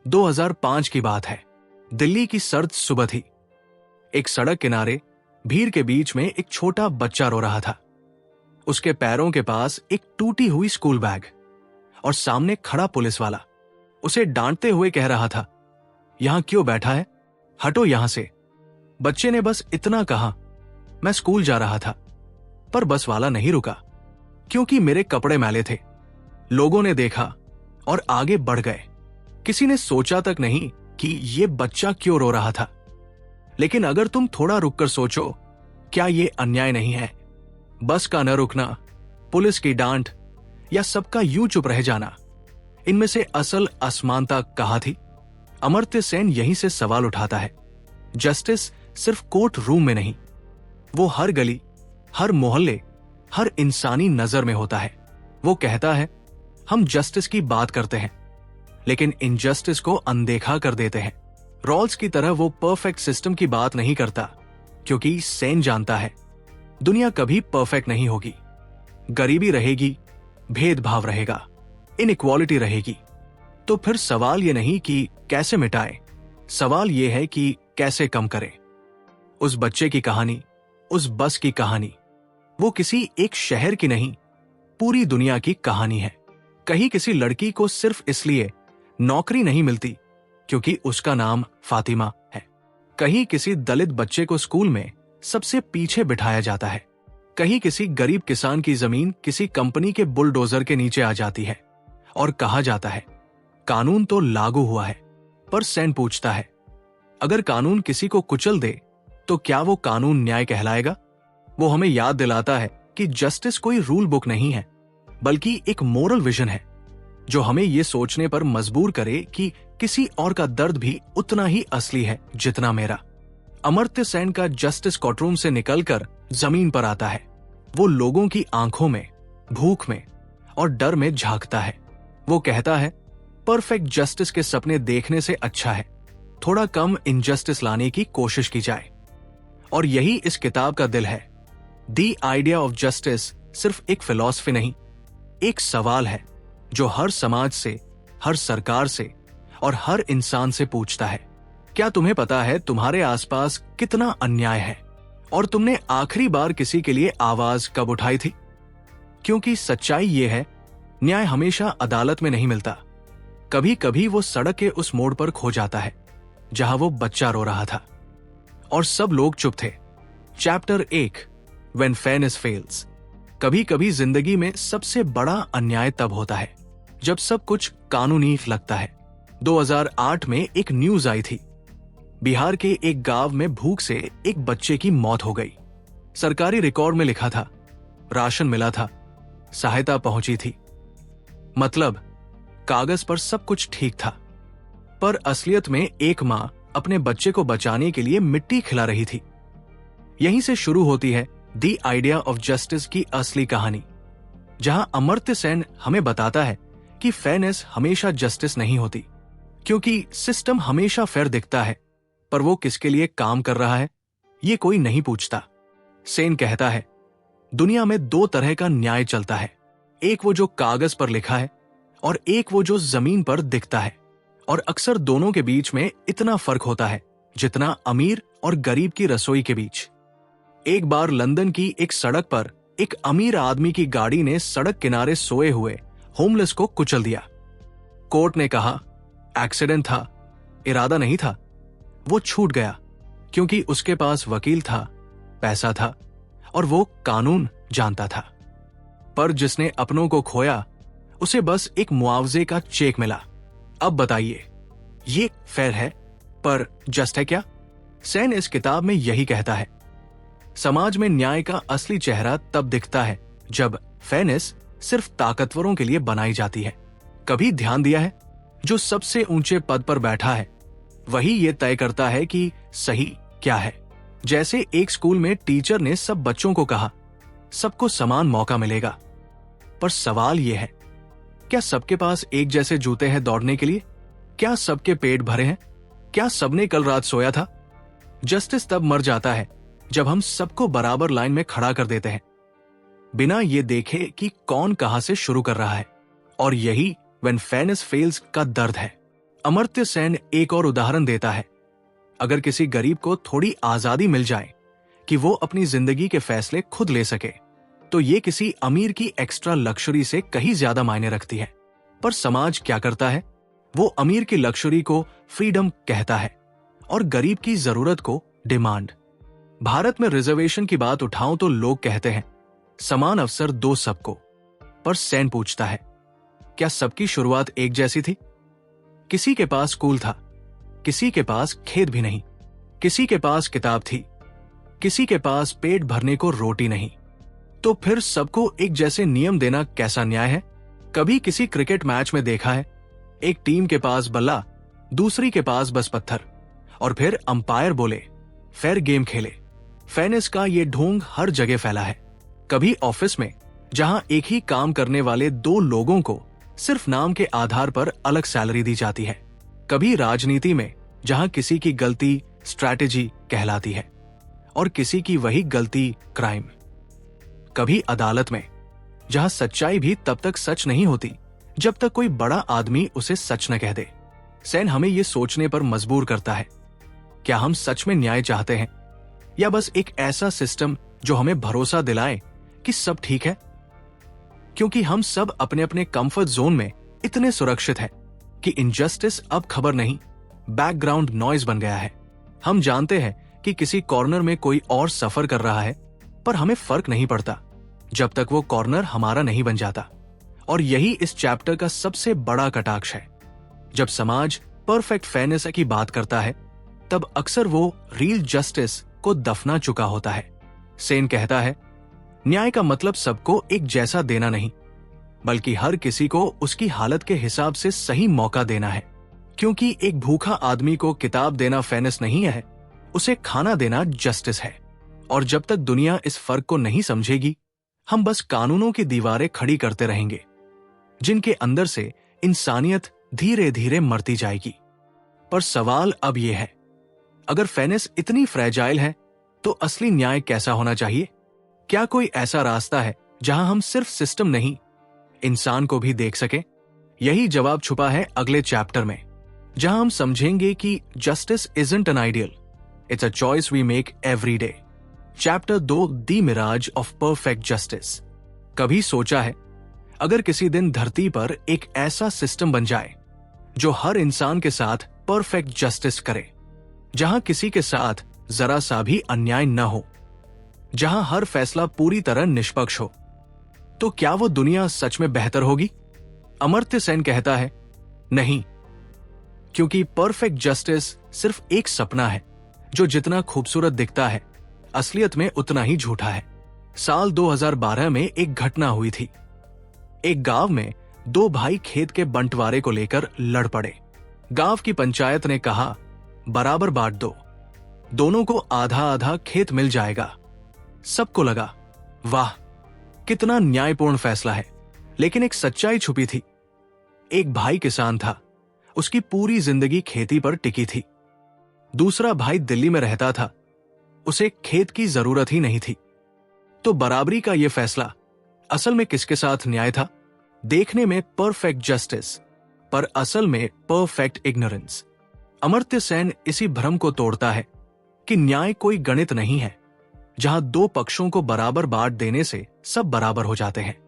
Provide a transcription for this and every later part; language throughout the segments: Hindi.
2005 की बात है। दिल्ली की सर्द सुबह थी। एक सड़क किनारे भीड़ के बीच में एक छोटा बच्चा रो रहा था। उसके पैरों के पास एक टूटी हुई स्कूल बैग और सामने खड़ा पुलिस वाला उसे डांटते हुए कह रहा था, यहां क्यों बैठा है, हटो यहां से। बच्चे ने बस इतना कहा, मैं स्कूल जा रहा था। पर बस वाला नहीं रुका, क्योंकि मेरे कपड़े मैले थे। लोगों ने देखा और आगे बढ़ गए। किसी ने सोचा तक नहीं कि ये बच्चा क्यों रो रहा था। लेकिन अगर तुम थोड़ा रुककर सोचो, क्या ये अन्याय नहीं है? बस का न रुकना, पुलिस की डांट या सबका यूं चुप रह जाना, इनमें से असल असमानता कहां थी? अमर्त्य सेन यहीं से सवाल उठाता है। जस्टिस सिर्फ कोर्ट रूम में नहीं, वो हर गली, हर मोहल्ले, हर इंसानी नजर में होता है। वो कहता है, हम जस्टिस की बात करते हैं लेकिन इनजस्टिस को अनदेखा कर देते हैं। रॉल्स की तरह वो परफेक्ट सिस्टम की बात नहीं करता, क्योंकि सेन जानता है दुनिया कभी परफेक्ट नहीं होगी। गरीबी रहेगी, भेदभाव रहेगा, इनइक्वालिटी रहेगी। तो फिर सवाल ये नहीं कि कैसे मिटाए, सवाल ये है कि कैसे कम करें। उस बच्चे की कहानी, उस बस की कहानी, वो किसी एक शहर की नहीं, पूरी दुनिया की कहानी है। कहीं किसी लड़की को सिर्फ इसलिए नौकरी नहीं मिलती क्योंकि उसका नाम फातिमा है। कहीं किसी दलित बच्चे को स्कूल में सबसे पीछे बिठाया जाता है। कहीं किसी गरीब किसान की जमीन किसी कंपनी के बुलडोजर के नीचे आ जाती है और कहा जाता है, कानून तो लागू हुआ है। पर सेन पूछता है, अगर कानून किसी को कुचल दे तो क्या वो कानून न्याय कहलाएगा? वो हमें याद दिलाता है कि जस्टिस कोई रूल बुक नहीं है, बल्कि एक मोरल विजन है जो हमें ये सोचने पर मजबूर करे कि किसी और का दर्द भी उतना ही असली है जितना मेरा। अमर्त्य सेन का जस्टिस कोर्टरूम से निकलकर जमीन पर आता है। वो लोगों की आंखों में, भूख में और डर में झांकता है। वो कहता है, परफेक्ट जस्टिस के सपने देखने से अच्छा है थोड़ा कम इनजस्टिस लाने की कोशिश की जाए। और यही इस किताब का दिल है। द आइडिया ऑफ जस्टिस सिर्फ एक फिलॉसफी नहीं, एक सवाल है जो हर समाज से, हर सरकार से और हर इंसान से पूछता है, क्या तुम्हें पता है तुम्हारे आसपास कितना अन्याय है और तुमने आखिरी बार किसी के लिए आवाज कब उठाई थी? क्योंकि सच्चाई ये है, न्याय हमेशा अदालत में नहीं मिलता। कभी कभी वो सड़क के उस मोड़ पर खो जाता है जहां वो बच्चा रो रहा था और सब लोग चुप थे। Chapter 1, when fairness fails. कभी कभी जिंदगी में सबसे बड़ा अन्याय तब होता है जब सब कुछ कानूनी लगता है। 2008 में एक न्यूज आई थी। बिहार के एक गांव में भूख से एक बच्चे की मौत हो गई। सरकारी रिकॉर्ड में लिखा था, राशन मिला था, सहायता पहुंची थी। मतलब कागज पर सब कुछ ठीक था, पर असलियत में एक मां अपने बच्चे को बचाने के लिए मिट्टी खिला रही थी। यहीं से शुरू होती है द आइडिया ऑफ जस्टिस की असली कहानी, जहां अमर्त्य सेन हमें बताता है कि फेयरनेस हमेशा जस्टिस नहीं होती, क्योंकि सिस्टम हमेशा फेयर दिखता है, पर वो किसके लिए काम कर रहा है ये कोई नहीं पूछता। सेन कहता है, दुनिया में दो तरह का न्याय चलता है, एक वो जो कागज पर लिखा है और एक वो जो जमीन पर दिखता है। और अक्सर दोनों के बीच में इतना फर्क होता है जितना अमीर और गरीब की रसोई के बीच। एक बार लंदन की एक सड़क पर एक अमीर आदमी की गाड़ी ने सड़क किनारे सोए हुए होमलेस को कुचल दिया। कोर्ट ने कहा, एक्सीडेंट था, इरादा नहीं था। वो छूट गया क्योंकि उसके पास वकील था, पैसा था और वो कानून जानता था। पर जिसने अपनों को खोया उसे बस एक मुआवजे का चेक मिला। अब बताइए, ये फेयर है पर जस्ट है क्या? सेन इस किताब में यही कहता है। समाज में न्याय का असली चेहरा तब दिखता है जब फेयरनेस सिर्फ ताकतवरों के लिए बनाई जाती है। कभी ध्यान दिया है, जो सबसे ऊंचे पद पर बैठा है वही ये तय करता है कि सही क्या है। जैसे एक स्कूल में टीचर ने सब बच्चों को कहा, सबको समान मौका मिलेगा। पर सवाल यह है, क्या सबके पास एक जैसे जूते हैं दौड़ने के लिए? क्या सबके पेट भरे हैं? क्या सबने कल रात सोया था? जस्टिस तब मर जाता है जब हम सबको बराबर लाइन में खड़ा कर देते हैं, बिना ये देखे कि कौन कहां से शुरू कर रहा है। और यही व्हेन फेयरनेस फेल्स का दर्द है। अमर्त्य सेन एक और उदाहरण देता है, अगर किसी गरीब को थोड़ी आजादी मिल जाए कि वो अपनी जिंदगी के फैसले खुद ले सके, तो ये किसी अमीर की एक्स्ट्रा लक्जरी से कहीं ज्यादा मायने रखती है। पर समाज क्या करता है? वो अमीर की लक्जरी को फ्रीडम कहता है और गरीब की जरूरत को डिमांड। भारत में रिजर्वेशन की बात उठाऊं तो लोग कहते हैं समान अवसर दो सबको। पर सेन पूछता है, क्या सबकी शुरुआत एक जैसी थी? किसी के पास स्कूल था, किसी के पास खेत भी नहीं, किसी के पास किताब थी, किसी के पास पेट भरने को रोटी नहीं। तो फिर सबको एक जैसे नियम देना कैसा न्याय है? कभी किसी क्रिकेट मैच में देखा है, एक टीम के पास बल्ला, दूसरी के पास बस पत्थर, और फिर अंपायर बोले फेयर गेम खेले। फेयरनेस का ये ढोंग हर जगह फैला है। कभी ऑफिस में, जहां एक ही काम करने वाले दो लोगों को सिर्फ नाम के आधार पर अलग सैलरी दी जाती है। कभी राजनीति में, जहां किसी की गलती स्ट्रैटेजी कहलाती है और किसी की वही गलती क्राइम। कभी अदालत में, जहां सच्चाई भी तब तक सच नहीं होती जब तक कोई बड़ा आदमी उसे सच न कह दे। सेन हमें यह सोचने पर मजबूर करता है, क्या हम सच में न्याय चाहते हैं या बस एक ऐसा सिस्टम जो हमें भरोसा दिलाए कि सब ठीक है? क्योंकि हम सब अपने अपने कंफर्ट जोन में इतने सुरक्षित हैं कि इनजस्टिस अब खबर नहीं, बैकग्राउंड नॉइज बन गया है। हम जानते हैं कि किसी कॉर्नर में कोई और सफर कर रहा है, पर हमें फर्क नहीं पड़ता जब तक वो कॉर्नर हमारा नहीं बन जाता। और यही इस चैप्टर का सबसे बड़ा कटाक्ष है। जब समाज परफेक्ट फेयरनेस की बात करता है, तब अक्सर वो रियल जस्टिस को दफना चुका होता है। सेन कहता है, न्याय का मतलब सबको एक जैसा देना नहीं, बल्कि हर किसी को उसकी हालत के हिसाब से सही मौका देना है। क्योंकि एक भूखा आदमी को किताब देना फेयरनेस नहीं है, उसे खाना देना जस्टिस है। और जब तक दुनिया इस फर्क को नहीं समझेगी, हम बस कानूनों की दीवारें खड़ी करते रहेंगे, जिनके अंदर से इंसानियत धीरे धीरे मरती जाएगी। पर सवाल अब यह है, अगर फेयरनेस इतनी फ्रेजाइल है, तो असली न्याय कैसा होना चाहिए? क्या कोई ऐसा रास्ता है जहां हम सिर्फ सिस्टम नहीं, इंसान को भी देख सके? यही जवाब छुपा है अगले चैप्टर में, जहां हम समझेंगे कि justice isn't an ideal, it's a choice we make every day. Chapter 2, the mirage of perfect justice. कभी सोचा है, अगर किसी दिन धरती पर एक ऐसा सिस्टम बन जाए जो हर इंसान के साथ परफेक्ट जस्टिस करे, जहां किसी के साथ जरा सा भी अन्याय न हो, जहां हर फैसला पूरी तरह निष्पक्ष हो, तो क्या वो दुनिया सच में बेहतर होगी? अमर्त्य सेन कहता है, नहीं, क्योंकि परफेक्ट जस्टिस सिर्फ एक सपना है जो जितना खूबसूरत दिखता है, असलियत में उतना ही झूठा है। साल 2012 में एक घटना हुई थी। एक गांव में दो भाई खेत के बंटवारे को लेकर लड़ पड़े। गांव की पंचायत ने कहा, बराबर बांट दो, दोनों को आधा आधा खेत मिल जाएगा। सबको लगा, वाह, कितना न्यायपूर्ण फैसला है। लेकिन एक सच्चाई छुपी थी। एक भाई किसान था, उसकी पूरी जिंदगी खेती पर टिकी थी। दूसरा भाई दिल्ली में रहता था, उसे खेत की जरूरत ही नहीं थी। तो बराबरी का यह फैसला असल में किसके साथ न्याय था? देखने में परफेक्ट जस्टिस, पर असल में परफेक्ट इग्नोरेंस। अमर्त्य सेन इसी भ्रम को तोड़ता है कि न्याय कोई गणित नहीं है जहां दो पक्षों को बराबर बांट देने से सब बराबर हो जाते हैं।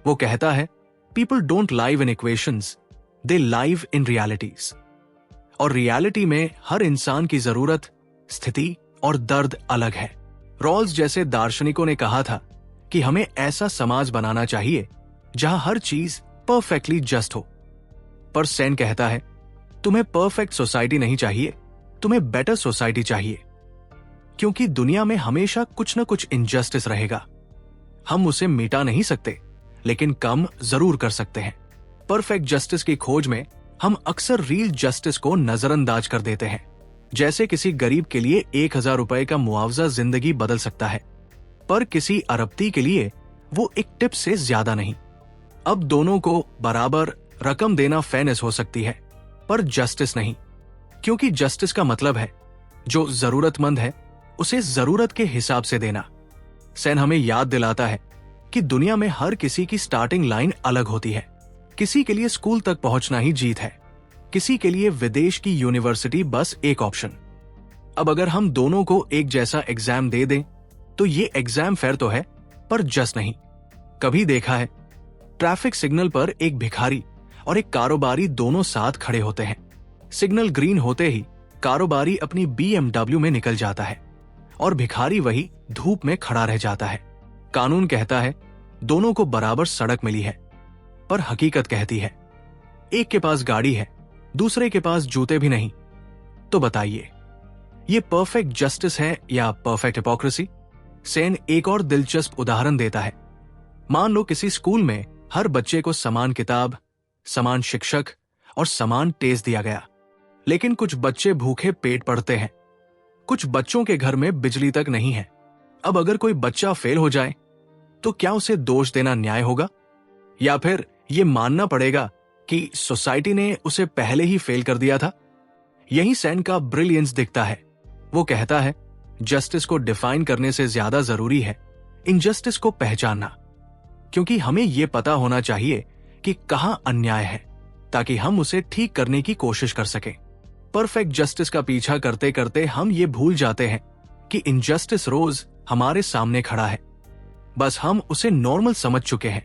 वो कहता है, people don't live in equations, they live in realities. और रियलिटी में हर इंसान की जरूरत, स्थिति और दर्द अलग है। रॉल्स जैसे दार्शनिकों ने कहा था कि हमें ऐसा समाज बनाना चाहिए जहां हर चीज परफेक्टली जस्ट हो। पर सेन कहता है, तुम्हें परफेक्ट सोसाइटी नहीं चाहिए, तुम्हें बेटर सोसाइटी चाहिए। क्योंकि दुनिया में हमेशा कुछ न कुछ इनजस्टिस रहेगा। हम उसे मिटा नहीं सकते, लेकिन कम जरूर कर सकते हैं। परफेक्ट जस्टिस की खोज में हम अक्सर रियल जस्टिस को नजरअंदाज कर देते हैं। जैसे किसी गरीब के लिए 1000 रुपए का मुआवजा जिंदगी बदल सकता है, पर किसी अरबती के लिए वो एक टिप से ज्यादा नहीं। अब दोनों को बराबर रकम देना फेयरनेस हो सकती है, पर जस्टिस नहीं। क्योंकि जस्टिस का मतलब है जो जरूरतमंद है उसे जरूरत के हिसाब से देना। सेन हमें याद दिलाता है कि दुनिया में हर किसी की स्टार्टिंग लाइन अलग होती है। किसी के लिए स्कूल तक पहुंचना ही जीत है, किसी के लिए विदेश की यूनिवर्सिटी बस एक ऑप्शन। अब अगर हम दोनों को एक जैसा एग्जाम दे दें तो ये एग्जाम फेयर तो है, पर जस्ट नहीं। कभी देखा है ट्रैफिक सिग्नल पर एक भिखारी और एक कारोबारी दोनों साथ खड़े होते हैं। सिग्नल ग्रीन होते ही कारोबारी अपनी BMW में निकल जाता है और भिखारी वही धूप में खड़ा रह जाता है। कानून कहता है दोनों को बराबर सड़क मिली है, पर हकीकत कहती है एक के पास गाड़ी है, दूसरे के पास जूते भी नहीं। तो बताइए, ये परफेक्ट जस्टिस है या परफेक्ट हिपोक्रेसी? सेन एक और दिलचस्प उदाहरण देता है। मान लो किसी स्कूल में हर बच्चे को समान किताब, समान शिक्षक और समान टेस्ट दिया गया, लेकिन कुछ बच्चे भूखे पेट पड़ते हैं। कुछ बच्चों के घर में बिजली तक नहीं है। अब अगर कोई बच्चा फेल हो जाए तो क्या उसे दोष देना न्याय होगा, या फिर यह मानना पड़ेगा कि सोसाइटी ने उसे पहले ही फेल कर दिया था? यही सेन का ब्रिलियंस दिखता है। वो कहता है जस्टिस को डिफाइन करने से ज्यादा जरूरी है इनजस्टिस को पहचानना, क्योंकि हमें यह पता होना चाहिए कि कहां अन्याय है ताकि हम उसे ठीक करने की कोशिश कर सकें। परफेक्ट जस्टिस का पीछा करते करते हम ये भूल जाते हैं कि इनजस्टिस रोज हमारे सामने खड़ा है, बस हम उसे नॉर्मल समझ चुके हैं।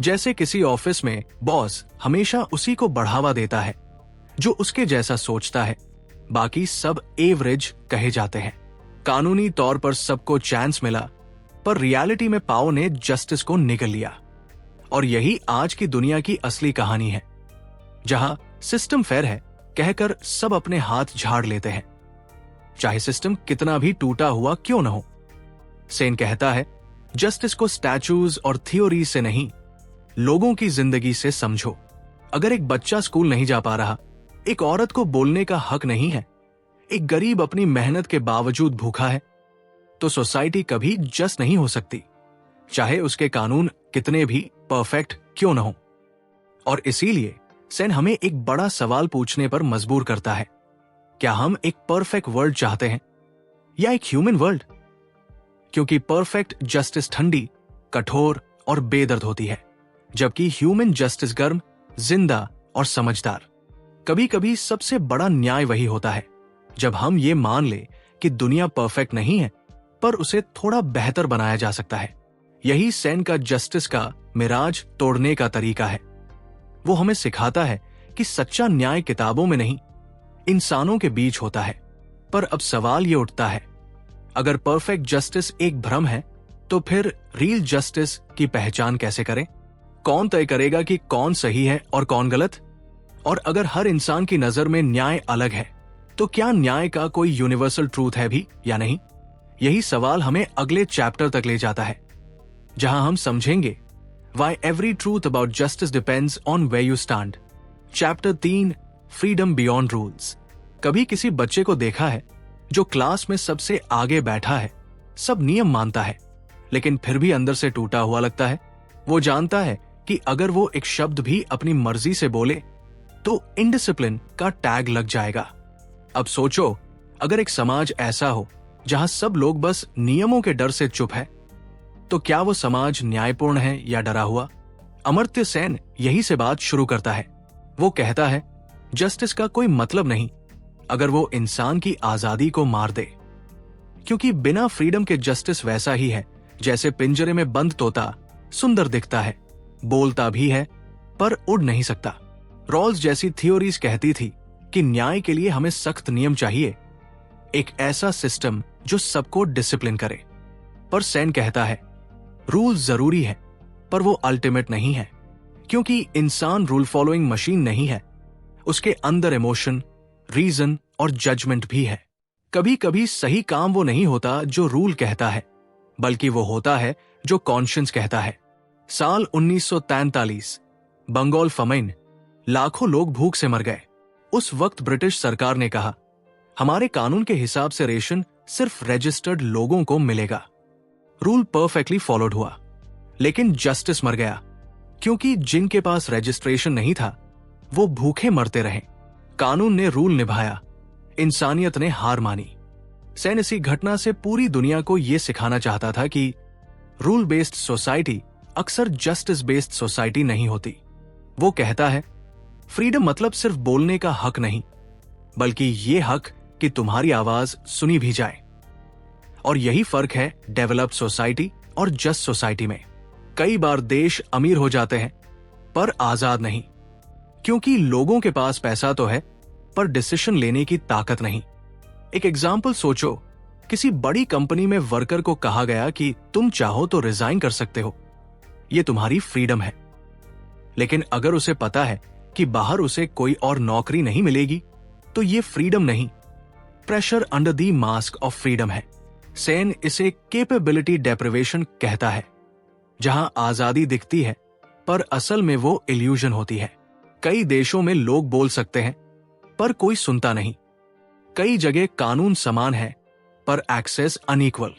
जैसे किसी ऑफिस में बॉस हमेशा उसी को बढ़ावा देता है जो उसके जैसा सोचता है, बाकी सब एवरेज कहे जाते हैं। कानूनी तौर पर सबको चांस मिला, पर रियलिटी में पाओ ने जस्टिस को निगल लिया। और यही आज की दुनिया की असली कहानी है, जहां सिस्टम फेयर है कहकर सब अपने हाथ झाड़ लेते हैं, चाहे सिस्टम कितना भी टूटा हुआ क्यों न हो। सेन कहता है जस्टिस को स्टैचूज और थ्योरी से नहीं, लोगों की जिंदगी से समझो। अगर एक बच्चा स्कूल नहीं जा पा रहा, एक औरत को बोलने का हक नहीं है, एक गरीब अपनी मेहनत के बावजूद भूखा है, तो सोसाइटी कभी जस्ट नहीं हो सकती, चाहे उसके कानून कितने भी परफेक्ट क्यों न हो। और इसीलिए सेन हमें एक बड़ा सवाल पूछने पर मजबूर करता है, क्या हम एक परफेक्ट वर्ल्ड चाहते हैं या एक ह्यूमन वर्ल्ड? क्योंकि परफेक्ट जस्टिस ठंडी, कठोर और बेदर्द होती है, जबकि ह्यूमन जस्टिस गर्म, जिंदा और समझदार। कभी कभी सबसे बड़ा न्याय वही होता है जब हम ये मान ले कि दुनिया परफेक्ट नहीं है, पर उसे थोड़ा बेहतर बनाया जा सकता है। यही सेन का जस्टिस का मिराज तोड़ने का तरीका है। वो हमें सिखाता है कि सच्चा न्याय किताबों में नहीं, इंसानों के बीच होता है। पर अब सवाल ये उठता है, अगर परफेक्ट जस्टिस एक भ्रम है, तो फिर रियल जस्टिस की पहचान कैसे करें? कौन तय करेगा कि कौन सही है और कौन गलत? और अगर हर इंसान की नजर में न्याय अलग है, तो क्या न्याय का कोई यूनिवर्सल ट्रूथ है भी या नहीं? यही सवाल हमें अगले चैप्टर तक ले जाता है, जहां हम समझेंगे Why every truth about justice depends on where you stand। Chapter 3, freedom beyond rules. कभी किसी बच्चे को देखा है जो क्लास में सबसे आगे बैठा है, सब नियम मानता है, लेकिन फिर भी अंदर से टूटा हुआ लगता है। वो जानता है कि अगर वो एक शब्द भी अपनी मर्जी से बोले तो इनडिसिप्लिन का टैग लग जाएगा। अब सोचो, अगर एक समाज ऐसा हो जहां सब लोग बस नियमों के डर से चुप है, तो क्या वो समाज न्यायपूर्ण है या डरा हुआ? अमर्त्य सेन यही से बात शुरू करता है। वो कहता है जस्टिस का कोई मतलब नहीं अगर वो इंसान की आजादी को मार दे, क्योंकि बिना फ्रीडम के जस्टिस वैसा ही है जैसे पिंजरे में बंद तोता सुंदर दिखता है, बोलता भी है पर उड़ नहीं सकता। रॉल्स जैसी थ्योरीज कहती थी कि न्याय के लिए हमें सख्त नियम चाहिए, एक ऐसा सिस्टम जो सबको डिसिप्लिन करे। पर सेन कहता है रूल जरूरी है, पर वो अल्टीमेट नहीं है, क्योंकि इंसान रूल फॉलोइंग मशीन नहीं है, उसके अंदर इमोशन, रीजन और जजमेंट भी है। कभी कभी सही काम वो नहीं होता जो रूल कहता है, बल्कि वो होता है जो कॉन्शियंस कहता है। साल 1943 बंगाल फमेन, लाखों लोग भूख से मर गए। उस वक्त ब्रिटिश सरकार ने कहा हमारे कानून के हिसाब से रेशन सिर्फ रजिस्टर्ड लोगों को मिलेगा। रूल परफेक्टली फॉलोड हुआ, लेकिन जस्टिस मर गया, क्योंकि जिनके पास रजिस्ट्रेशन नहीं था वो भूखे मरते रहे। कानून ने रूल निभाया, इंसानियत ने हार मानी। सेन इसी घटना से पूरी दुनिया को यह सिखाना चाहता था कि रूल बेस्ड सोसाइटी अक्सर जस्टिस बेस्ड सोसाइटी नहीं होती। वो कहता है फ्रीडम मतलब सिर्फ बोलने का हक नहीं, बल्कि ये हक कि तुम्हारी आवाज सुनी भी जाए। और यही फर्क है डेवलप्ड सोसाइटी और जस्ट सोसाइटी में। कई बार देश अमीर हो जाते हैं पर आजाद नहीं, क्योंकि लोगों के पास पैसा तो है पर डिसीजन लेने की ताकत नहीं। एक एग्जाम्पल सोचो, किसी बड़ी कंपनी में वर्कर को कहा गया कि तुम चाहो तो रिजाइन कर सकते हो, यह तुम्हारी फ्रीडम है। लेकिन अगर उसे पता है कि बाहर उसे कोई और नौकरी नहीं मिलेगी, तो यह फ्रीडम नहीं, pressure under the mask of freedom है। सेन इसे कैपेबिलिटी डेप्रिवेशन कहता है, जहां आजादी दिखती है पर असल में वो इल्यूजन होती है। कई देशों में लोग बोल सकते हैं पर कोई सुनता नहीं। कई जगह कानून समान है पर एक्सेस अनइक्वल,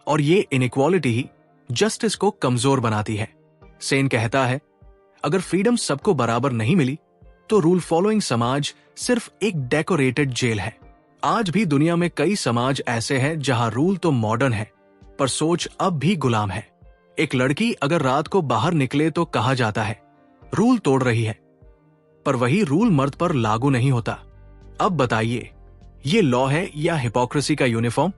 और ये इनइक्वालिटी ही जस्टिस को कमजोर बनाती है। सेन कहता है, अगर फ्रीडम सबको बराबर नहीं मिली तो रूल फॉलोइंग समाज सिर्फ एक डेकोरेटेड जेल है। आज भी दुनिया में कई समाज ऐसे हैं जहां रूल तो मॉडर्न है पर सोच अब भी गुलाम है। एक लड़की अगर रात को बाहर निकले तो कहा जाता है रूल तोड़ रही है, पर वही रूल मर्द पर लागू नहीं होता। अब बताइए, ये लॉ है या हिपोक्रेसी का यूनिफॉर्म?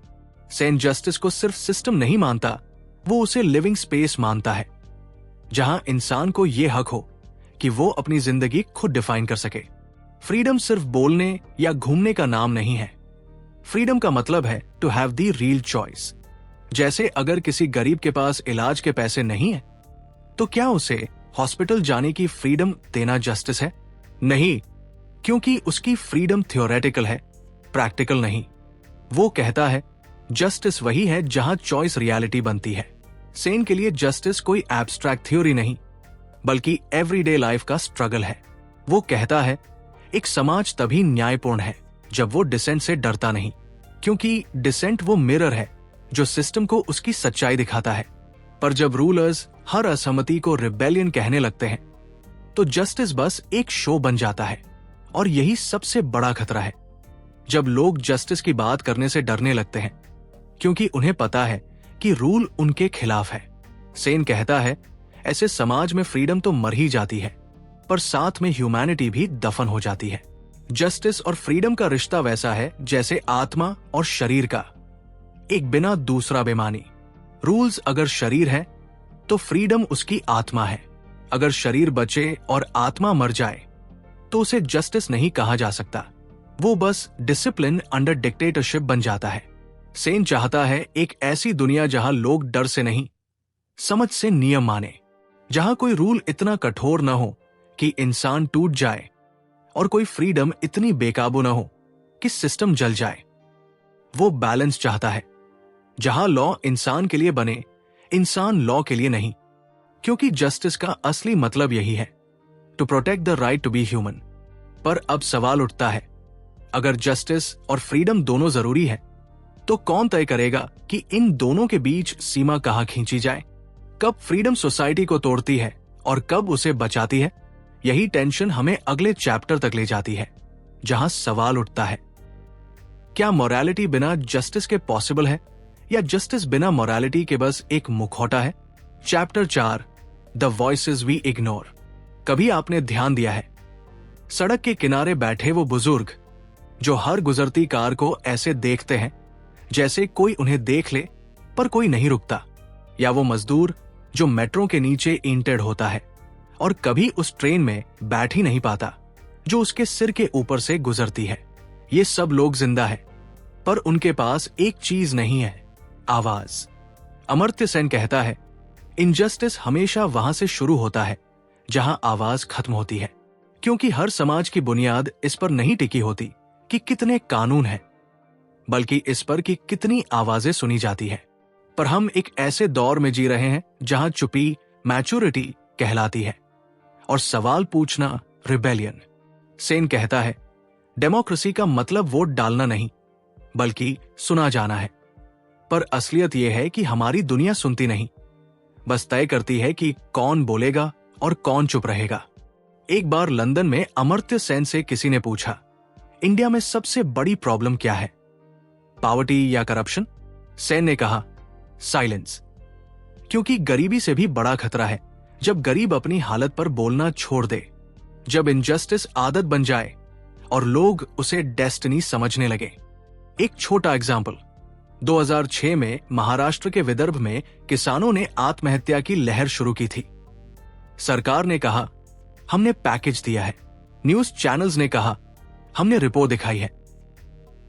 सेन जस्टिस को सिर्फ सिस्टम नहीं मानता, वो उसे लिविंग स्पेस मानता है, जहां इंसान को यह हक हो कि वो अपनी जिंदगी खुद डिफाइन कर सके। फ्रीडम सिर्फ बोलने या घूमने का नाम नहीं है। फ्रीडम का मतलब है to have the real choice. जैसे अगर किसी गरीब के पास इलाज के पैसे नहीं है, तो क्या उसे हॉस्पिटल जाने की फ्रीडम देना जस्टिस है? नहीं, क्योंकि उसकी फ्रीडम थियोरेटिकल है, प्रैक्टिकल नहीं। वो कहता है जस्टिस वही है जहां चॉइस रियलिटी बनती है। सेन के लिए जस्टिस कोई एब्स्ट्रैक्ट थ्योरी नहीं, बल्कि एवरीडे लाइफ का स्ट्रगल है। वो कहता है एक समाज तभी न्यायपूर्ण है जब वो डिसेंट से डरता नहीं, क्योंकि डिसेंट वो मिरर है जो सिस्टम को उसकी सच्चाई दिखाता है। पर जब रूलर्स हर असहमति को रिबेलियन कहने लगते हैं, तो जस्टिस बस एक शो बन जाता है। और यही सबसे बड़ा खतरा है, जब लोग जस्टिस की बात करने से डरने लगते हैं, क्योंकि उन्हें पता है कि रूल उनके खिलाफ है। सेन कहता है ऐसे समाज में फ्रीडम तो मर ही जाती है, पर साथ में ह्यूमैनिटी भी दफन हो जाती है। जस्टिस और फ्रीडम का रिश्ता वैसा है जैसे आत्मा और शरीर का, एक बिना दूसरा बेमानी। रूल्स अगर शरीर है तो फ्रीडम उसकी आत्मा है। अगर शरीर बचे और आत्मा मर जाए तो उसे जस्टिस नहीं कहा जा सकता, वो बस डिसिप्लिन अंडर डिक्टेटरशिप बन जाता है। सेन चाहता है एक ऐसी दुनिया जहां लोग डर से नहीं, समझ से नियम माने, जहां कोई रूल इतना कठोर न हो कि इंसान टूट जाए और कोई फ्रीडम इतनी बेकाबू न हो कि सिस्टम जल जाए। वो बैलेंस चाहता है, जहां लॉ इंसान के लिए बने, इंसान लॉ के लिए नहीं, क्योंकि जस्टिस का असली मतलब यही है, to protect the right to be human. पर अब सवाल उठता है, अगर जस्टिस और फ्रीडम दोनों जरूरी है, तो कौन तय करेगा कि इन दोनों के बीच सीमा कहां खींची जाए? कब फ्रीडम सोसाइटी को तोड़ती है और कब उसे बचाती है? यही टेंशन हमें अगले चैप्टर तक ले जाती है, जहां सवाल उठता है, क्या मोरालिटी बिना जस्टिस के पॉसिबल है, या जस्टिस बिना मोरालिटी के बस एक मुखौटा है? Chapter 4, the voices we ignore. कभी आपने ध्यान दिया है, सड़क के किनारे बैठे वो बुजुर्ग जो हर गुजरती कार को ऐसे देखते हैं जैसे कोई उन्हें देख ले पर कोई नहीं रुकता, या वो मजदूर जो मेट्रो के नीचे इंटेड होता है और कभी उस ट्रेन में बैठ ही नहीं पाता जो उसके सिर के ऊपर से गुजरती है। ये सब लोग जिंदा है, पर उनके पास एक चीज नहीं है, आवाज। अमर्त्य सेन कहता है इनजस्टिस हमेशा वहां से शुरू होता है जहां आवाज खत्म होती है, क्योंकि हर समाज की बुनियाद इस पर नहीं टिकी होती कि कितने कानून हैं, बल्कि इस पर कि कितनी आवाजें सुनी जाती है। पर हम एक ऐसे दौर में जी रहे हैं जहां चुप्पी मैच्योरिटी कहलाती है और सवाल पूछना रिबेलियन। सेन कहता है डेमोक्रेसी का मतलब वोट डालना नहीं, बल्कि सुना जाना है। पर असलियत यह है कि हमारी दुनिया सुनती नहीं, बस तय करती है कि कौन बोलेगा और कौन चुप रहेगा। एक बार लंदन में अमर्त्य सेन से किसी ने पूछा, इंडिया में सबसे बड़ी प्रॉब्लम क्या है, पॉवर्टी या करप्शन? सेन ने कहा साइलेंस, क्योंकि गरीबी से भी बड़ा खतरा है जब गरीब अपनी हालत पर बोलना छोड़ दे। जब इनजस्टिस आदत बन जाए और लोग उसे डेस्टिनी समझने लगे। एक छोटा एग्जाम्पल, 2006 में महाराष्ट्र के विदर्भ में किसानों ने आत्महत्या की लहर शुरू की थी। सरकार ने कहा हमने पैकेज दिया है, न्यूज चैनल्स ने कहा हमने रिपोर्ट दिखाई है,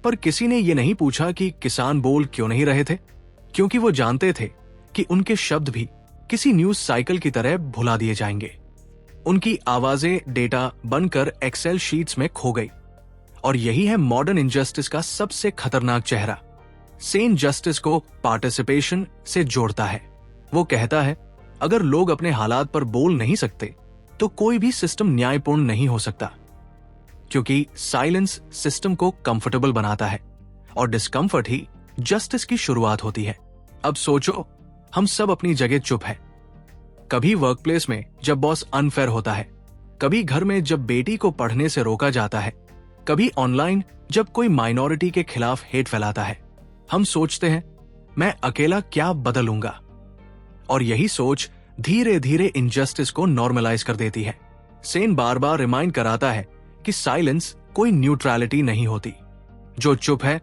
पर किसी ने यह नहीं पूछा कि किसान बोल क्यों नहीं रहे थे, क्योंकि वो जानते थे कि उनके शब्द भी किसी न्यूज साइकिल की तरह भुला दिए जाएंगे। उनकी आवाजें डेटा बनकर एक्सेल शीट्स में खो गई। और यही है मॉडर्न इनजस्टिस का सबसे खतरनाक चेहरा। सेन जस्टिस को पार्टिसिपेशन से जोड़ता है। वो कहता है अगर लोग अपने हालात पर बोल नहीं सकते तो कोई भी सिस्टम न्यायपूर्ण नहीं हो सकता, क्योंकि साइलेंस सिस्टम को कंफर्टेबल बनाता है और डिस्कंफर्ट ही जस्टिस की शुरुआत होती है। अब सोचो, हम सब अपनी जगह चुप है। कभी वर्कप्लेस में जब बॉस अनफेयर होता है, कभी घर में जब बेटी को पढ़ने से रोका जाता है, कभी ऑनलाइन जब कोई माइनॉरिटी के खिलाफ हेट फैलाता है। हम सोचते हैं मैं अकेला क्या बदलूंगा, और यही सोच धीरे धीरे इनजस्टिस को नॉर्मलाइज कर देती है। सेन बार बार रिमाइंड कराता है कि साइलेंस कोई न्यूट्रलिटी नहीं होती। जो चुप है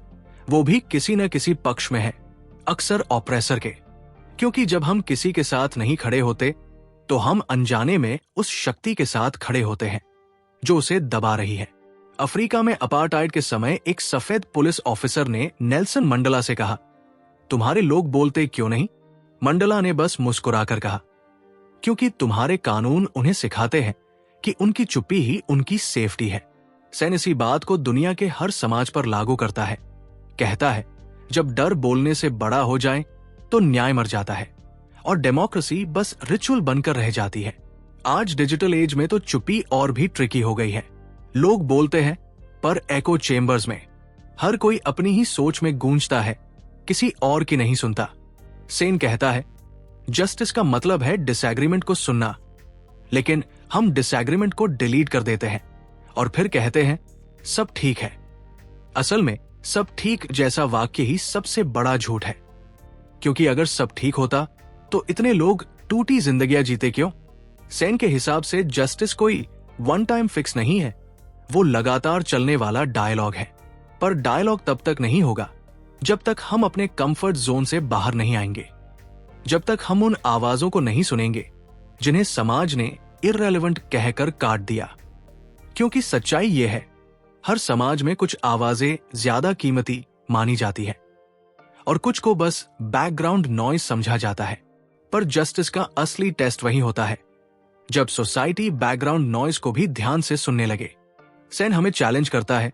वो भी किसी न किसी पक्ष में है, अक्सर ऑप्रेसर के, क्योंकि जब हम किसी के साथ नहीं खड़े होते तो हम अनजाने में उस शक्ति के साथ खड़े होते हैं जो उसे दबा रही है। अफ्रीका में अपार्टाइड के समय एक सफेद पुलिस ऑफिसर ने नेल्सन मंडेला से कहा, तुम्हारे लोग बोलते क्यों नहीं? मंडेला ने बस मुस्कुराकर कहा, क्योंकि तुम्हारे कानून उन्हें सिखाते हैं कि उनकी चुप्पी ही उनकी सेफ्टी है। सेन इसी बात को दुनिया के हर समाज पर लागू करता है। कहता है जब डर बोलने से बड़ा हो जाए तो न्याय मर जाता है और डेमोक्रेसी बस रिचुअल बनकर रह जाती है। आज डिजिटल एज में तो चुप्पी और भी ट्रिकी हो गई है। लोग बोलते हैं पर एको चेम्बर्स में हर कोई अपनी ही सोच में गूंजता है, किसी और की नहीं सुनता। सेन कहता है जस्टिस का मतलब है डिसएग्रीमेंट को सुनना, लेकिन हम डिसएग्रीमेंट को डिलीट कर देते हैं और फिर कहते हैं सब ठीक है। असल में सब ठीक जैसा वाक्य ही सबसे बड़ा झूठ है, क्योंकि अगर सब ठीक होता तो इतने लोग टूटी जिंदगियां जीते क्यों? सेन के हिसाब से जस्टिस कोई वन टाइम फिक्स नहीं है, वो लगातार चलने वाला डायलॉग है। पर डायलॉग तब तक नहीं होगा जब तक हम अपने कंफर्ट जोन से बाहर नहीं आएंगे, जब तक हम उन आवाजों को नहीं सुनेंगे जिन्हें समाज ने इररेलेवेंट कहकर काट दिया। क्योंकि सच्चाई ये है, हर समाज में कुछ आवाजें ज्यादा कीमती मानी जाती है और कुछ को बस बैकग्राउंड नॉइज समझा जाता है। पर जस्टिस का असली टेस्ट वही होता है जब सोसाइटी बैकग्राउंड नॉइज को भी ध्यान से सुनने लगे। सेन हमें चैलेंज करता है,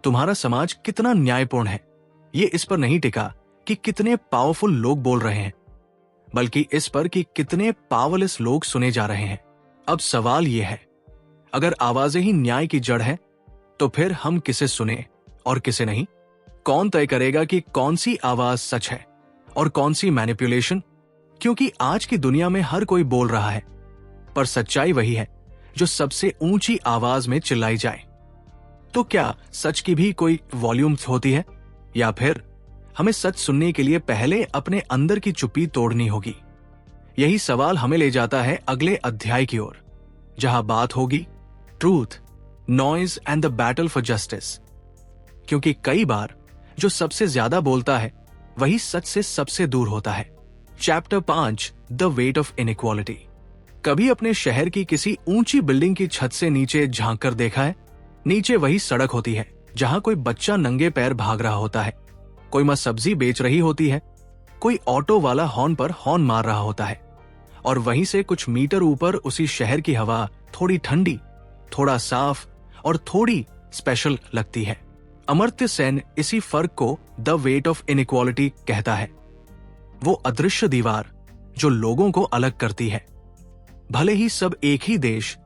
तुम्हारा समाज कितना न्यायपूर्ण है, ये इस पर नहीं टिका कि कितने पावरफुल लोग बोल रहे हैं, बल्कि इस पर कि कितने पावरलेस लोग सुने जा रहे हैं। अब सवाल यह है, अगर आवाजें ही न्याय की जड़ है तो फिर हम किसे सुने और किसे नहीं? कौन तय करेगा कि कौन सी आवाज सच है और कौन सी मैनिपुलेशन? क्योंकि आज की दुनिया में हर कोई बोल रहा है, पर सच्चाई वही है जो सबसे ऊंची आवाज में चिल्लाई जाए। तो क्या सच की भी कोई वॉल्यूम होती है, या फिर हमें सच सुनने के लिए पहले अपने अंदर की चुप्पी तोड़नी होगी? यही सवाल हमें ले जाता है अगले अध्याय की ओर, जहां बात होगी truth, noise and the battle for justice. क्योंकि कई बार जो सबसे ज्यादा बोलता है वही सच से सबसे दूर होता है। Chapter 5, the weight of inequality. कभी अपने शहर की किसी ऊंची बिल्डिंग की छत से नीचे झांक कर देखा है? नीचे वही सड़क होती है जहां कोई बच्चा नंगे पैर भाग रहा होता है, कोई मां सब्जी बेच रही होती है, कोई ऑटो वाला हॉर्न पर हॉर्न मार रहा होता है, और वहीं से कुछ मीटर ऊपर उसी शहर की हवा थोड़ी ठंडी, थोड़ा साफ और थोड़ी स्पेशल लगती है। अमर्त्य सेन इसी फर्क को द वेट ऑफ इनइक्वालिटी कहता है। वो अदृश्य दीवार जो लोगों को अलग करती है, भले ही सब एक ही देश,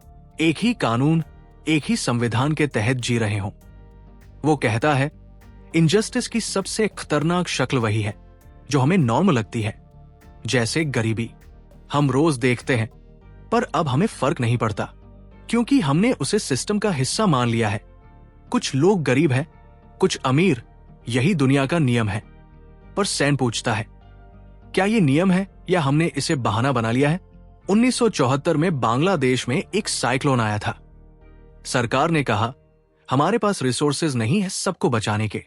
एक ही कानून, एक ही संविधान के तहत जी रहे हों। वो कहता है इनजस्टिस की सबसे खतरनाक शक्ल वही है जो हमें नॉर्मल लगती है, जैसे गरीबी। हम रोज देखते हैं पर अब हमें फर्क नहीं पड़ता, क्योंकि हमने उसे सिस्टम का हिस्सा मान लिया है। कुछ लोग गरीब हैं, कुछ अमीर, यही दुनिया का नियम है। पर सेन पूछता है, क्या ये नियम है या हमने इसे बहाना बना लिया है? 1974 में बांग्लादेश में एक साइक्लोन आया था। सरकार ने कहा हमारे पास रिसोर्सेज नहीं है सबको बचाने के,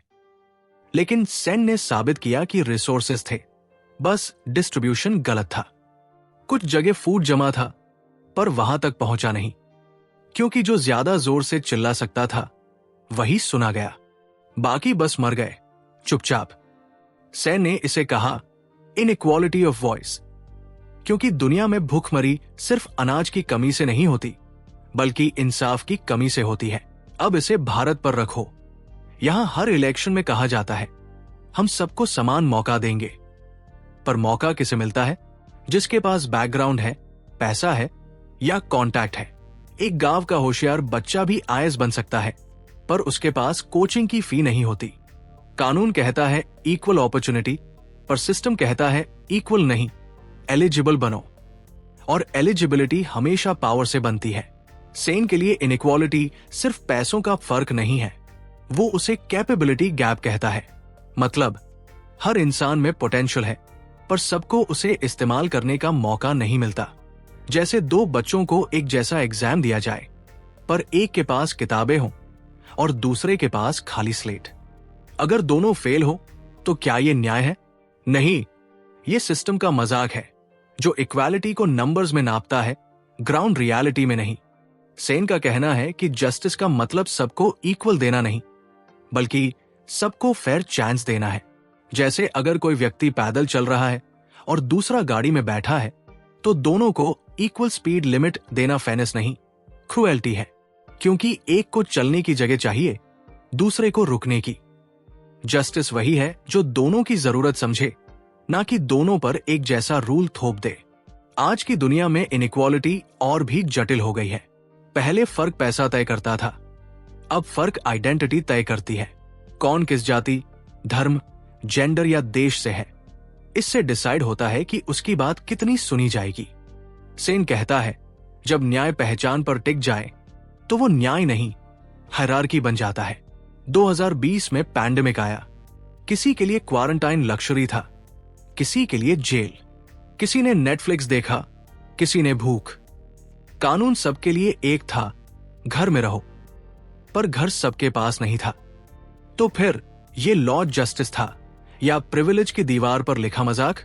लेकिन सेन ने साबित किया कि रिसोर्सेज थे, बस डिस्ट्रीब्यूशन गलत था। कुछ जगह फूड जमा था पर वहां तक पहुंचा नहीं, क्योंकि जो ज्यादा जोर से चिल्ला सकता था वही सुना गया, बाकी बस मर गए चुपचाप। सेन ने इसे कहा इनइक्वालिटी ऑफ वॉइस, क्योंकि दुनिया में भूखमरी सिर्फ अनाज की कमी से नहीं होती बल्कि इंसाफ की कमी से होती है। अब इसे भारत पर रखो। यहां हर इलेक्शन में कहा जाता है हम सबको समान मौका देंगे, पर मौका किसे मिलता है? जिसके पास बैकग्राउंड है, पैसा है या कॉन्टैक्ट है। एक गांव का होशियार बच्चा भी आईएएस बन सकता है, पर उसके पास कोचिंग की फी नहीं होती। कानून कहता है इक्वल अपॉर्चुनिटी, पर सिस्टम कहता है इक्वल नहीं, एलिजिबल बनो। और एलिजिबिलिटी हमेशा पावर से बनती है। सेन के लिए इनइक्वालिटी सिर्फ पैसों का फर्क नहीं है, वो उसे कैपेबिलिटी गैप कहता है। मतलब हर इंसान में पोटेंशियल है, पर सबको उसे इस्तेमाल करने का मौका नहीं मिलता। जैसे दो बच्चों को एक जैसा एग्जाम दिया जाए, पर एक के पास किताबें हों और दूसरे के पास खाली स्लेट। अगर दोनों फेल हो तो क्या ये न्याय है? नहीं, ये सिस्टम का मजाक है जो इक्वालिटी को नंबर्स में नापता है, ग्राउंड रियलिटी में नहीं। सेन का कहना है कि जस्टिस का मतलब सबको इक्वल देना नहीं, बल्कि सबको फेयर चांस देना है। जैसे अगर कोई व्यक्ति पैदल चल रहा है और दूसरा गाड़ी में बैठा है, तो दोनों को इक्वल स्पीड लिमिट देना फेयरनेस नहीं, क्रूएल्टी है, क्योंकि एक को चलने की जगह चाहिए, दूसरे को रुकने की। जस्टिस वही है जो दोनों की जरूरत समझे, ना कि दोनों पर एक जैसा रूल थोप दे। आज की दुनिया में इनइक्वालिटी और भी जटिल हो गई है। पहले फर्क पैसा तय करता था, अब फर्क आइडेंटिटी तय करती है। कौन किस जाति, धर्म, जेंडर या देश से है, इससे डिसाइड होता है कि उसकी बात कितनी सुनी जाएगी। सेन कहता है जब न्याय पहचान पर टिक जाए तो वो न्याय नहीं, हायरार्की बन जाता है। 2020 में पैंडेमिक आया। किसी के लिए क्वारंटाइन लक्जरी था, किसी के लिए जेल। किसी ने नेटफ्लिक्स देखा, किसी ने भूख। कानून सबके लिए एक था, घर में रहो, पर घर सबके पास नहीं था। तो फिर ये लॉ जस्टिस था या प्रिविलेज की दीवार पर लिखा मजाक?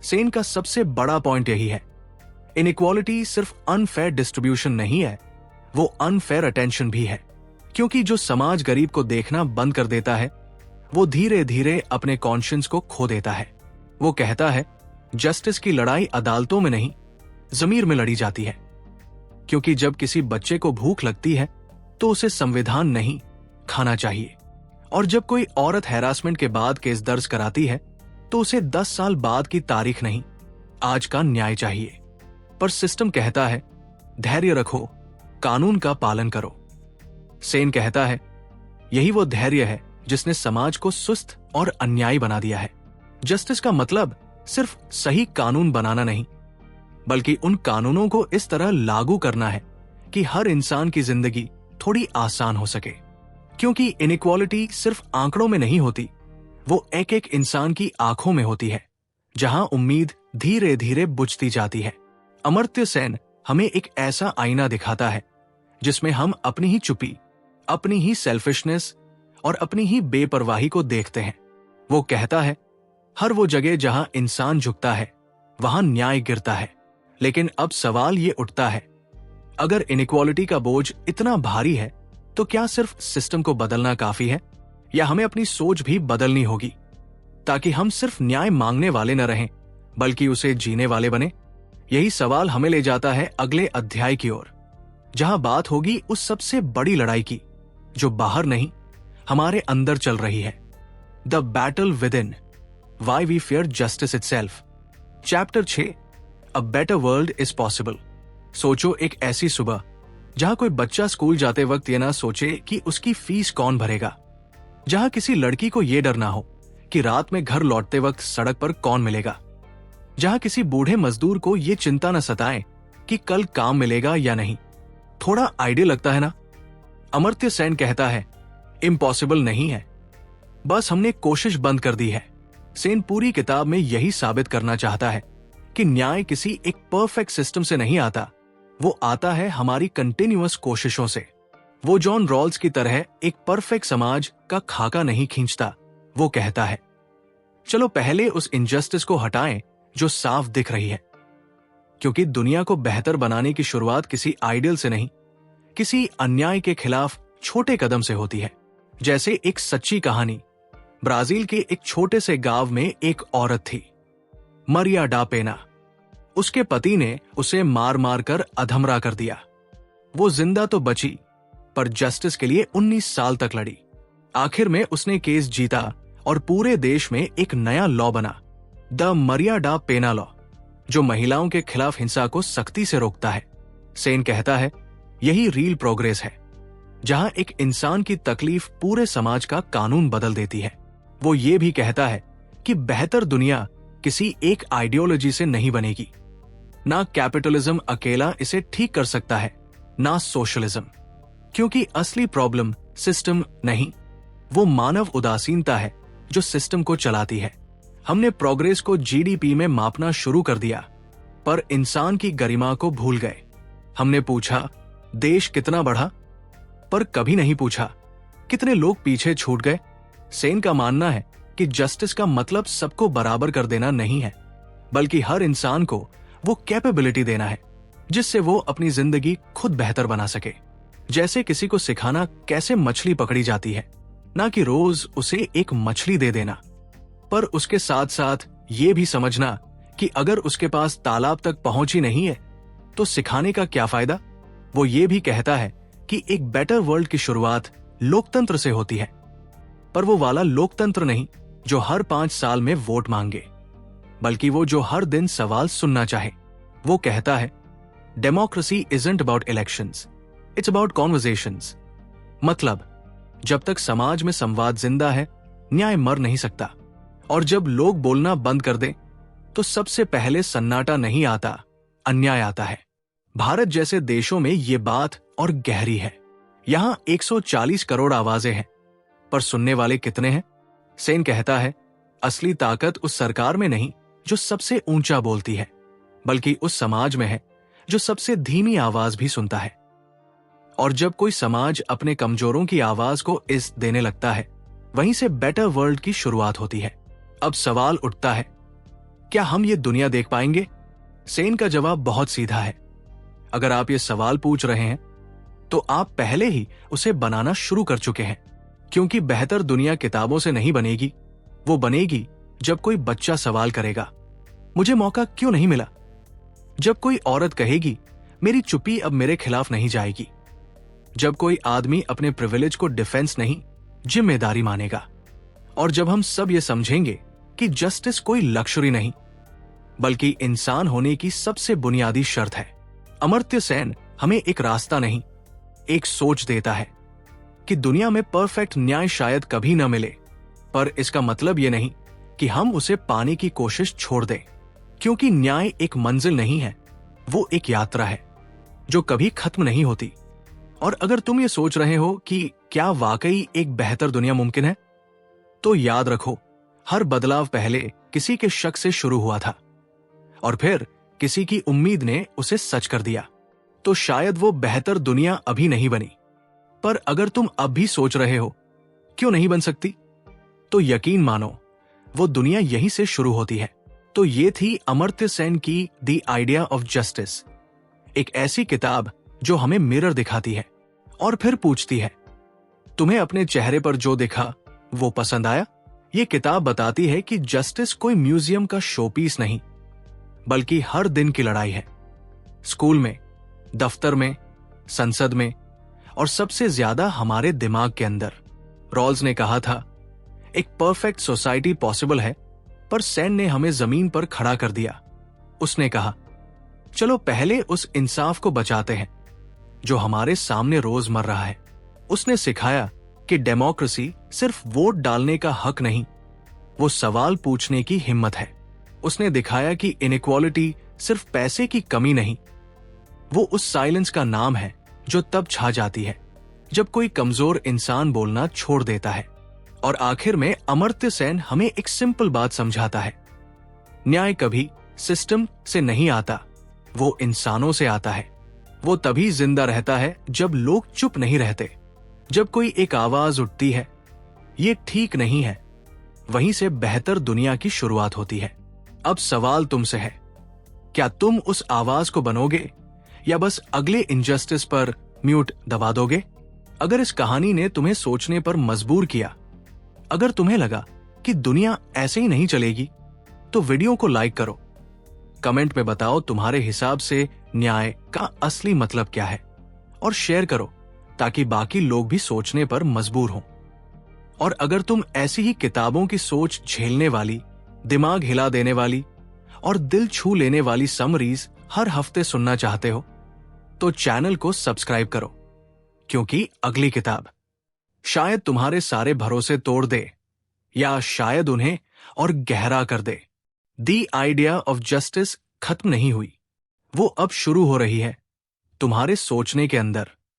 सेन का सबसे बड़ा पॉइंट यही है, इनइक्वालिटी सिर्फ अनफेयर डिस्ट्रीब्यूशन नहीं है, वो अनफेयर अटेंशन भी है। क्योंकि जो समाज गरीब को देखना बंद कर देता है, वो धीरे धीरे अपने कॉन्शियंस को खो देता है। वो कहता है जस्टिस की लड़ाई अदालतों में नहीं, जमीर में लड़ी जाती है। क्योंकि जब किसी बच्चे को भूख लगती है तो उसे संविधान नहीं, खाना चाहिए। और जब कोई औरत हैरासमेंट के बाद केस दर्ज कराती है तो उसे 10 साल बाद की तारीख नहीं, आज का न्याय चाहिए। पर सिस्टम कहता है धैर्य रखो, कानून का पालन करो। सेन कहता है यही वो धैर्य है जिसने समाज को सुस्त और अन्यायी बना दिया है। जस्टिस का मतलब सिर्फ सही कानून बनाना नहीं, बल्कि उन कानूनों को इस तरह लागू करना है कि हर इंसान की जिंदगी थोड़ी आसान हो सके। क्योंकि इनइक्वालिटी सिर्फ आंकड़ों में नहीं होती, वो एक एक इंसान की आंखों में होती है, जहां उम्मीद धीरे धीरे बुझती जाती है। अमर्त्य सेन हमें एक ऐसा आईना दिखाता है जिसमें हम अपनी ही चुप्पी, अपनी ही सेल्फिशनेस और अपनी ही बेपरवाही को देखते हैं। वो कहता है हर वो जगह जहां इंसान झुकता है वहां न्याय गिरता है। लेकिन अब सवाल ये उठता है, अगर इनइक्वालिटी का बोझ इतना भारी है तो क्या सिर्फ सिस्टम को बदलना काफी है, या हमें अपनी सोच भी बदलनी होगी ताकि हम सिर्फ न्याय मांगने वाले न रहें बल्कि उसे जीने वाले बने? यही सवाल हमें ले जाता है अगले अध्याय की ओर, जहां बात होगी उस सबसे बड़ी लड़ाई की जो बाहर नहीं, हमारे अंदर चल रही है। The battle within, why we fear justice itself. Chapter 6, a better world is possible. सोचो एक ऐसी सुबह जहां कोई बच्चा स्कूल जाते वक्त ये ना सोचे कि उसकी फीस कौन भरेगा, जहां किसी लड़की को यह डर ना हो कि रात में घर लौटते वक्त सड़क पर कौन मिलेगा, जहां किसी बूढ़े मजदूर को यह चिंता न सताए कि कल काम मिलेगा या नहीं। थोड़ा आइडिया लगता है ना? अमर्त्य सेन कहता है इम्पॉसिबल नहीं है, बस हमने कोशिश बंद कर दी है। सेन पूरी किताब में यही साबित करना चाहता है कि न्याय किसी एक परफेक्ट सिस्टम से नहीं आता, वो आता है हमारी कंटिन्यूअस कोशिशों से। वो जॉन रॉल्स की तरह एक परफेक्ट समाज का खाका नहीं खींचता। वो कहता है, चलो पहले उस इनजस्टिस को हटाएं जो साफ दिख रही है, क्योंकि दुनिया को बेहतर बनाने की शुरुआत किसी आइडियल से नहीं, किसी अन्याय के खिलाफ छोटे कदम से होती है। जैसे एक सच्ची कहानी। ब्राजील के एक छोटे से गांव में एक औरत थी, मरिया डा पेना। उसके पति ने उसे मार मार कर अधमरा कर दिया। वो जिंदा तो बची, पर जस्टिस के लिए 19 साल तक लड़ी। आखिर में उसने केस जीता और पूरे देश में एक नया लॉ बना, द मरिया डा पेना लॉ, जो महिलाओं के खिलाफ हिंसा को सख्ती से रोकता है। सेन कहता है, यही रियल प्रोग्रेस है, जहां एक इंसान की तकलीफ पूरे समाज का कानून बदल देती है। वो ये भी कहता है कि बेहतर दुनिया किसी एक आइडियोलॉजी से नहीं बनेगी। ना कैपिटलिज्म अकेला इसे ठीक कर सकता है, ना सोशलिज्म, क्योंकि असली प्रॉब्लम सिस्टम नहीं, वो मानव उदासीनता है जो सिस्टम को चलाती है। हमने प्रोग्रेस को जीडीपी में मापना शुरू कर दिया, पर इंसान की गरिमा को भूल गए। हमने पूछा देश कितना बढ़ा, पर कभी नहीं पूछा कितने लोग पीछे छूट गए। सेन का मानना है कि जस्टिस का मतलब सबको बराबर कर देना नहीं है, बल्कि हर इंसान को वो कैपेबिलिटी देना है जिससे वो अपनी जिंदगी खुद बेहतर बना सके। जैसे किसी को सिखाना कैसे मछली पकड़ी जाती है, ना कि रोज उसे एक मछली दे देना, पर उसके साथ साथ ये भी समझना कि अगर उसके पास तालाब तक पहुंच ही नहीं है तो सिखाने का क्या फायदा। वो ये भी कहता है कि एक बेटर वर्ल्ड की शुरुआत लोकतंत्र से होती है, पर वो वाला लोकतंत्र नहीं जो हर 5 साल में वोट मांगे, बल्कि वो जो हर दिन सवाल सुनना चाहे। वो कहता है, democracy isn't about elections, it's about conversations. मतलब जब तक समाज में संवाद जिंदा है, न्याय मर नहीं सकता। और जब लोग बोलना बंद कर दें तो सबसे पहले सन्नाटा नहीं आता, अन्याय आता है। भारत जैसे देशों में ये बात और गहरी है। यहां 140 करोड़ आवाजें हैं, पर सुनने वाले कितने हैं? सेन कहता है, असली ताकत उस सरकार में नहीं जो सबसे ऊंचा बोलती है, बल्कि उस समाज में है जो सबसे धीमी आवाज भी सुनता है। और जब कोई समाज अपने कमजोरों की आवाज को इज्जत देने लगता है, वहीं से बेटर वर्ल्ड की शुरुआत होती है। अब सवाल उठता है, क्या हम ये दुनिया देख पाएंगे? सेन का जवाब बहुत सीधा है। अगर आप ये सवाल पूछ रहे हैं तो आप पहले ही उसे बनाना शुरू कर चुके हैं, क्योंकि बेहतर दुनिया किताबों से नहीं बनेगी, वो बनेगी जब कोई बच्चा सवाल करेगा, मुझे मौका क्यों नहीं मिला? जब कोई औरत कहेगी, मेरी चुप्पी अब मेरे खिलाफ नहीं जाएगी। जब कोई आदमी अपने प्रिविलेज को डिफेंस नहीं, जिम्मेदारी मानेगा। और जब हम सब ये समझेंगे कि जस्टिस कोई लक्ष्य नहीं, बल्कि इंसान होने की सबसे बुनियादी शर्त है। अमर्त्य सेन हमें एक रास्ता नहीं, एक सोच देता है कि दुनिया में परफेक्ट न्याय शायद कभी न मिले, पर इसका मतलब यह नहीं कि हम उसे पाने की कोशिश छोड़ दें, क्योंकि न्याय एक मंजिल नहीं है, वो एक यात्रा है जो कभी खत्म नहीं होती। और अगर तुम ये सोच रहे हो कि क्या वाकई एक बेहतर दुनिया मुमकिन है, तो याद रखो, हर बदलाव पहले किसी के शक से शुरू हुआ था और फिर किसी की उम्मीद ने उसे सच कर दिया। तो शायद वो बेहतर दुनिया अभी नहीं बनी, पर अगर तुम अब भी सोच रहे हो क्यों नहीं बन सकती, तो यकीन मानो वो दुनिया यहीं से शुरू होती है। तो ये थी अमर्त्य सेन की द आइडिया ऑफ जस्टिस, एक ऐसी किताब जो हमें मिरर दिखाती है और फिर पूछती है, तुम्हें अपने चेहरे पर जो दिखा वो पसंद आया? ये किताब बताती है कि जस्टिस कोई म्यूजियम का शोपीस नहीं, बल्कि हर दिन की लड़ाई है। स्कूल में, दफ्तर में, संसद में और सबसे ज्यादा हमारे दिमाग के अंदर। रॉल्स ने कहा था, एक परफेक्ट सोसाइटी पॉसिबल है, पर सेन ने हमें जमीन पर खड़ा कर दिया। उसने कहा, चलो पहले उस इंसाफ को बचाते हैं जो हमारे सामने रोज मर रहा है। उसने सिखाया कि डेमोक्रेसी सिर्फ वोट डालने का हक नहीं, वो सवाल पूछने की हिम्मत है। उसने दिखाया कि इनइक्वालिटी सिर्फ पैसे की कमी नहीं, वो उस साइलेंस का नाम है जो तब छा जाती है जब कोई कमजोर इंसान बोलना छोड़ देता है। और आखिर में अमर्त्य सेन हमें एक सिंपल बात समझाता है, न्याय कभी सिस्टम से नहीं आता, वो इंसानों से आता है। वो तभी जिंदा रहता है जब लोग चुप नहीं रहते, जब कोई एक आवाज उठती है, ये ठीक नहीं है, वहीं से बेहतर दुनिया की शुरुआत होती है। अब सवाल तुमसे है, क्या तुम उस आवाज को बनोगे या बस अगले इनजस्टिस पर म्यूट दबा दोगे? अगर इस कहानी ने तुम्हें सोचने पर मजबूर किया, अगर तुम्हें लगा कि दुनिया ऐसे ही नहीं चलेगी, तो वीडियो को लाइक करो, कमेंट में बताओ तुम्हारे हिसाब से न्याय का असली मतलब क्या है, और शेयर करो ताकि बाकी लोग भी सोचने पर मजबूर हों। और अगर तुम ऐसी ही किताबों की सोच झेलने वाली, दिमाग हिला देने वाली और दिल छू लेने वाली समरीज हर हफ्ते सुनना चाहते हो, तो चैनल को सब्सक्राइब करो, क्योंकि अगली किताब शायद तुम्हारे सारे भरोसे तोड़ दे, या शायद उन्हें और गहरा कर दे। द आइडिया ऑफ जस्टिस खत्म नहीं हुई, वो अब शुरू हो रही है, तुम्हारे सोचने के अंदर।